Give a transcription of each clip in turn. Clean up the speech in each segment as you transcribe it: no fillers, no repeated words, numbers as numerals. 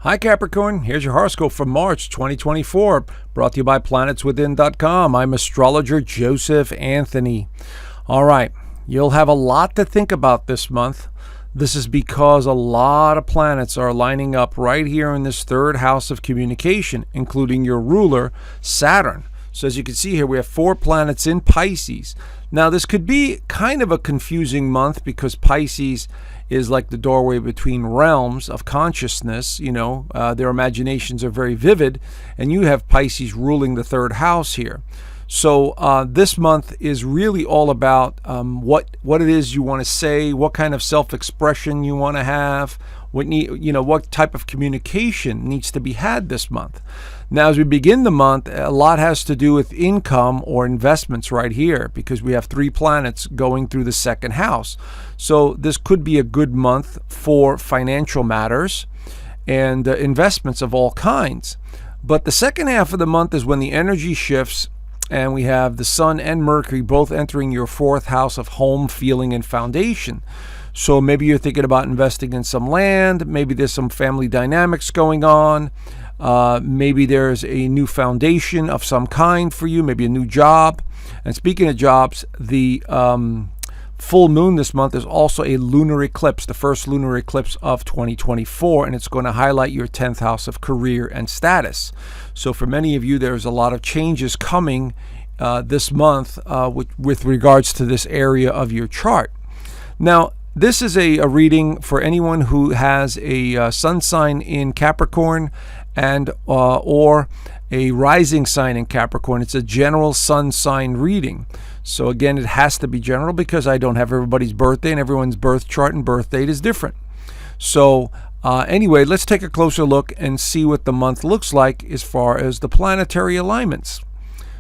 Hi Capricorn, here's your horoscope for March 2024, brought to you by planetswithin.com. I'm astrologer Joseph Anthony. All right, you'll have a lot to think about this month. This is because a lot of planets are lining up right here in this third house of communication, including your ruler, Saturn. So as you can see here, we have 4 planets in Pisces. Now, this could be kind of a confusing month because Pisces is like the doorway between realms of consciousness. Their imaginations are very vivid, and you have Pisces ruling the third house here. So this month is really all about what it is you want to say, what kind of self-expression you want to have, what type of communication needs to be had this month. Now, as we begin the month, a lot has to do with income or investments right here because we have 3 planets going through the second house. So this could be a good month for financial matters and investments of all kinds. But the second half of the month is when the energy shifts, and we have the Sun and Mercury both entering your 4th house of home, feeling, and foundation. So maybe you're thinking about investing in some land. Maybe there's some family dynamics going on. Maybe there's a new foundation of some kind for you, maybe a new job. And speaking of jobs, the full moon this month is also a lunar eclipse, the first lunar eclipse of 2024, and it's going to highlight your 10th house of career and status. So for many of you, there's a lot of changes coming this month with regards to this area of your chart. Now, this is a reading for anyone who has a sun sign in Capricorn and or a rising sign in Capricorn. It's a general sun sign reading. So again, it has to be general because I don't have everybody's birthday, and everyone's birth chart and birth date is different. So anyway, let's take a closer look and see what the month looks like as far as the planetary alignments.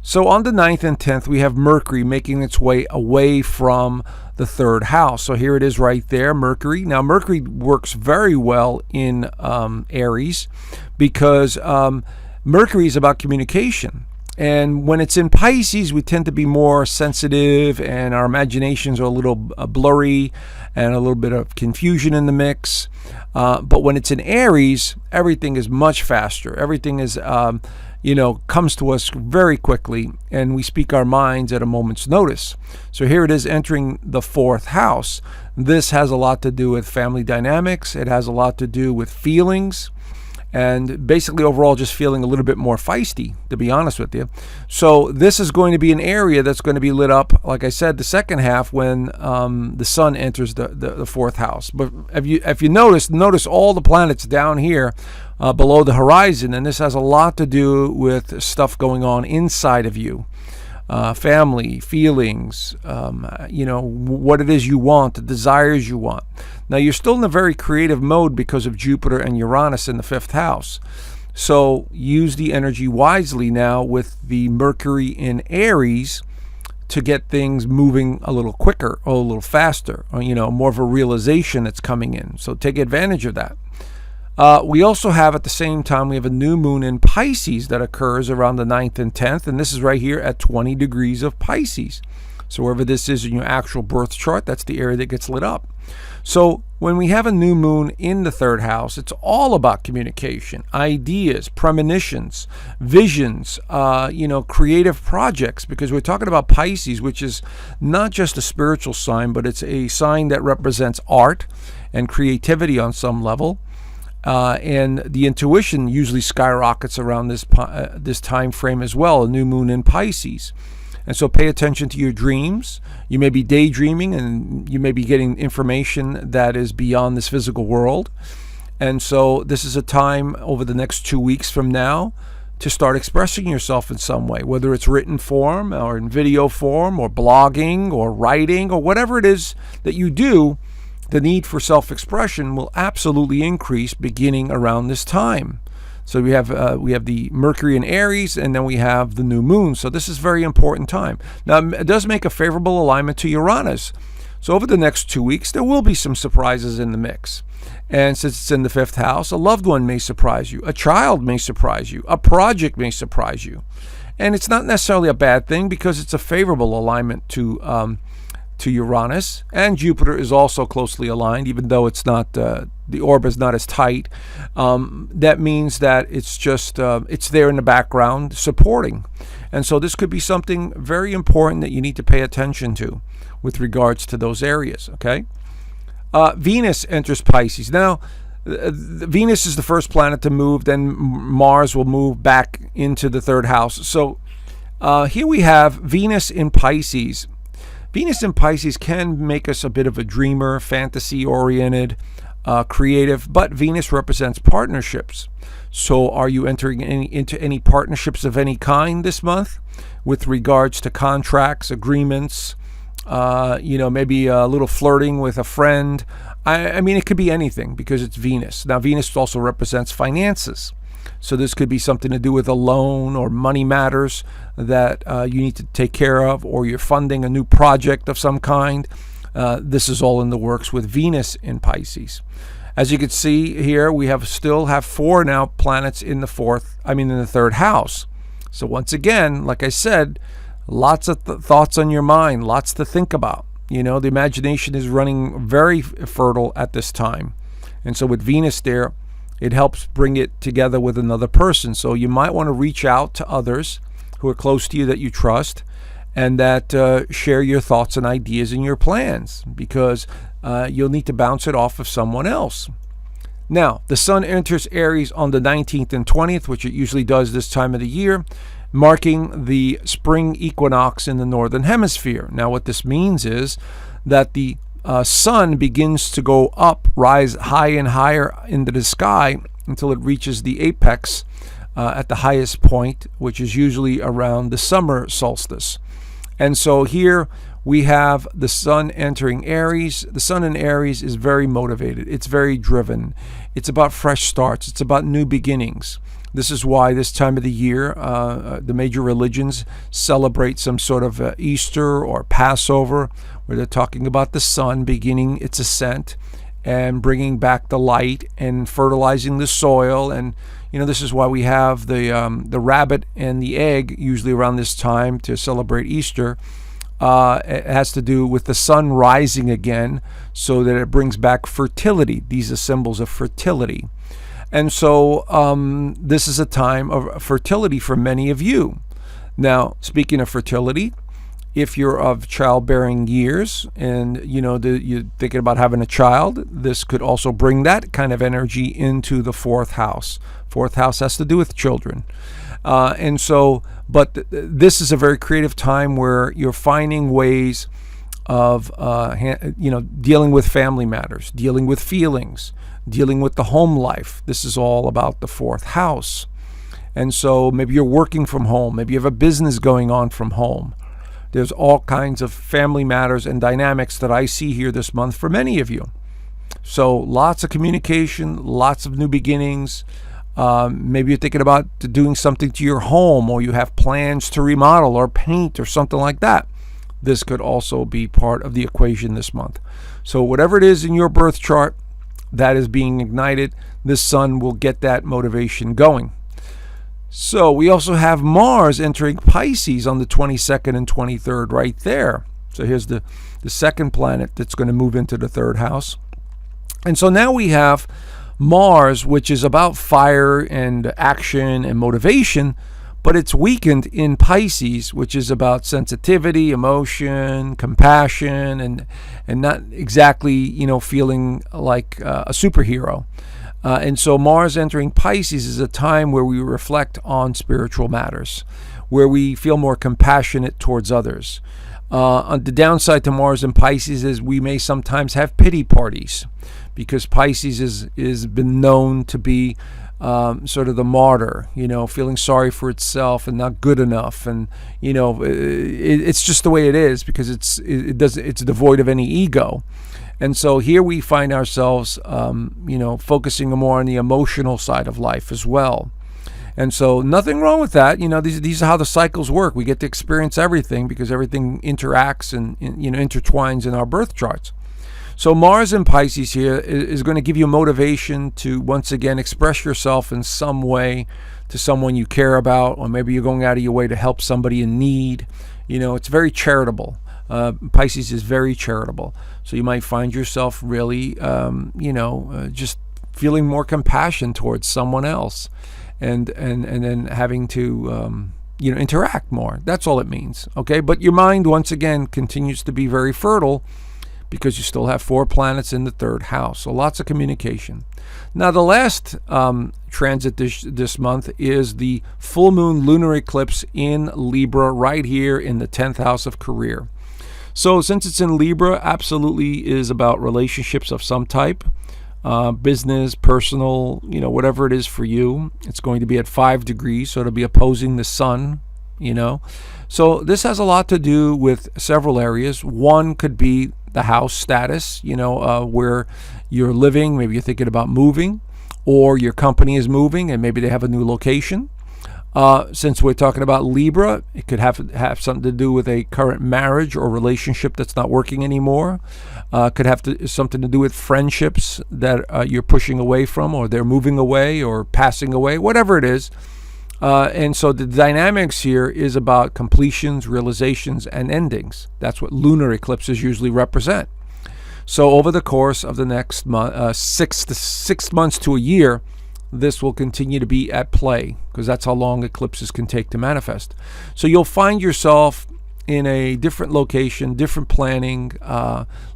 So on the 9th and 10th, we have Mercury making its way away from the 3rd house. So here it is right there, Mercury. Now, Mercury works very well in Aries because Mercury is about communication. And when it's in Pisces, we tend to be more sensitive and our imaginations are a little blurry and a little bit of confusion in the mix. But when it's in Aries, everything is much faster. Everything is, comes to us very quickly, and we speak our minds at a moment's notice. So here it is entering the 4th house. This has a lot to do with family dynamics. It has a lot to do with feelings. And basically overall just feeling a little bit more feisty, to be honest with you. So this is going to be an area that's going to be lit up, like I said, the second half when the sun enters the 4th house. But if you notice all the planets down here below the horizon, and this has a lot to do with stuff going on inside of you. Family, feelings, what it is you want, the desires you want. Now, you're still in a very creative mode because of Jupiter and Uranus in the 5th house. So use the energy wisely now with the Mercury in Aries to get things moving a little quicker or a little faster, or, more of a realization that's coming in. So take advantage of that. We also have, at the same time, we have a new moon in Pisces that occurs around the 9th and 10th, and this is right here at 20 degrees of Pisces. So wherever this is in your actual birth chart, that's the area that gets lit up. So when we have a new moon in the 3rd house, it's all about communication, ideas, premonitions, visions, creative projects, because we're talking about Pisces, which is not just a spiritual sign, but it's a sign that represents art and creativity on some level. And the intuition usually skyrockets around this time frame as well, a new moon in Pisces. And so pay attention to your dreams. You may be daydreaming and you may be getting information that is beyond this physical world. And so this is a time over the next 2 weeks from now to start expressing yourself in some way, whether it's written form or in video form or blogging or writing or whatever it is that you do. The need for self-expression will absolutely increase beginning around this time. So we have the Mercury in Aries, and then we have the new moon. So this is a very important time. Now, it does make a favorable alignment to Uranus. So over the next 2 weeks, there will be some surprises in the mix. And since it's in the 5th house, a loved one may surprise you. A child may surprise you. A project may surprise you. And it's not necessarily a bad thing because it's a favorable alignment to Uranus. And Jupiter is also closely aligned, even though it's not the orb is not as tight. That means that it's just it's there in the background supporting. And so this could be something very important that you need to pay attention to with regards to those areas, okay? Venus enters Pisces. Now, Venus is the first planet to move, then Mars will move back into the third house. So here we have Venus in Pisces. Venus in Pisces can make us a bit of a dreamer, fantasy-oriented, creative, but Venus represents partnerships. So are you entering into any partnerships of any kind this month with regards to contracts, agreements, maybe a little flirting with a friend? I mean, it could be anything because it's Venus. Now, Venus also represents finances. So this could be something to do with a loan or money matters that you need to take care of, or you're funding a new project of some kind. This is all in the works with Venus in Pisces. As you can see here, we still have 4 now planets in the third house. So once again, like I said, lots of thoughts on your mind, lots to think about. The imagination is running very fertile at this time. And so with Venus there, it helps bring it together with another person. So you might want to reach out to others who are close to you that you trust and that share your thoughts and ideas and your plans, because you'll need to bounce it off of someone else. Now, the Sun enters Aries on the 19th and 20th, which it usually does this time of the year, marking the spring equinox in the northern hemisphere. Now, what this means is that the sun begins to go up, rise high and higher into the sky until it reaches the apex at the highest point, which is usually around the summer solstice. And so here we have the sun entering Aries. The sun in Aries is very motivated. It's very driven. It's about fresh starts. It's about new beginnings. This is why this time of the year, the major religions celebrate some sort of Easter or Passover, where they're talking about the sun beginning its ascent and bringing back the light and fertilizing the soil. And this is why we have the rabbit and the egg usually around this time to celebrate Easter. It has to do with the sun rising again, so that it brings back fertility. These are symbols of fertility. And so this is a time of fertility for many of you. Now, speaking of fertility, if you're of childbearing years and you're thinking about having a child, this could also bring that kind of energy into the 4th house. 4th house has to do with children. This is a very creative time where you're finding ways of dealing with family matters, dealing with feelings, dealing with the home life. This is all about the 4th house. And so maybe you're working from home, maybe you have a business going on from home. There's all kinds of family matters and dynamics that I see here this month for many of you. So lots of communication, lots of new beginnings. Maybe you're thinking about doing something to your home, or you have plans to remodel or paint or something like that. This could also be part of the equation this month. So whatever it is in your birth chart that is being ignited, this sun will get that motivation going. So we also have Mars entering Pisces on the 22nd and 23rd right there. So here's the second planet that's going to move into the 3rd house. And so now we have Mars, which is about fire and action and motivation, but it's weakened in Pisces, which is about sensitivity, emotion, compassion, and not exactly, feeling like a superhero. And so Mars entering Pisces is a time where we reflect on spiritual matters, where we feel more compassionate towards others. On the downside to Mars in Pisces is we may sometimes have pity parties, because Pisces is been known to be sort of the martyr, feeling sorry for itself and not good enough, and it's just the way it is, because it's devoid of any ego. And so here we find ourselves, focusing more on the emotional side of life as well. And so nothing wrong with that. These are how the cycles work. We get to experience everything because everything interacts and intertwines in our birth charts. So Mars in Pisces here is going to give you motivation to once again express yourself in some way to someone you care about, or maybe you're going out of your way to help somebody in need. It's very charitable. Pisces is very charitable. So you might find yourself really, just feeling more compassion towards someone else, and then having to interact more. That's all it means. Okay, but your mind once again continues to be very fertile because you still have 4 planets in the 3rd house. So lots of communication. Now the last transit this month is the full moon lunar eclipse in Libra, right here in the 10th house of career. So since it's in Libra, absolutely is about relationships of some type. Business, personal, whatever it is for you. It's going to be at 5 degrees, so it'll be opposing the sun, So this has a lot to do with several areas. One could be the house status, where you're living. Maybe you're thinking about moving, or your company is moving and maybe they have a new location. Since we're talking about Libra, it could have something to do with a current marriage or relationship that's not working anymore. Could have something to do with friendships that you're pushing away from, or they're moving away or passing away, whatever it is. And so the dynamics here is about completions, realizations, and endings. That's what lunar eclipses usually represent. So over the course of the next month, 6 months to a year, this will continue to be at play, because that's how long eclipses can take to manifest. So you'll find yourself in a different location, different planning,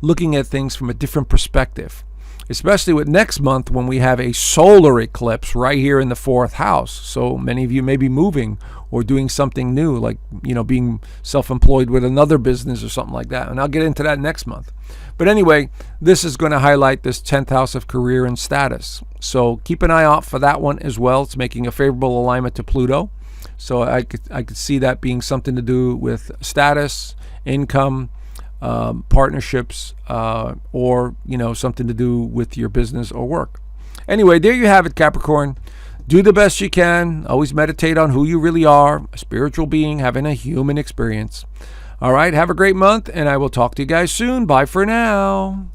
looking at things from a different perspective, especially with next month when we have a solar eclipse right here in the 4th house. So many of you may be moving or doing something new, like being self-employed with another business or something like that. And I'll get into that next month. But anyway, this is going to highlight this 10th house of career and status. So keep an eye out for that one as well. It's making a favorable alignment to Pluto. So I could see that being something to do with status, income, partnerships, or something to do with your business or work. Anyway, there you have it, Capricorn. Do the best you can. Always meditate on who you really are, a spiritual being having a human experience. All right, have a great month, and I will talk to you guys soon. Bye for now.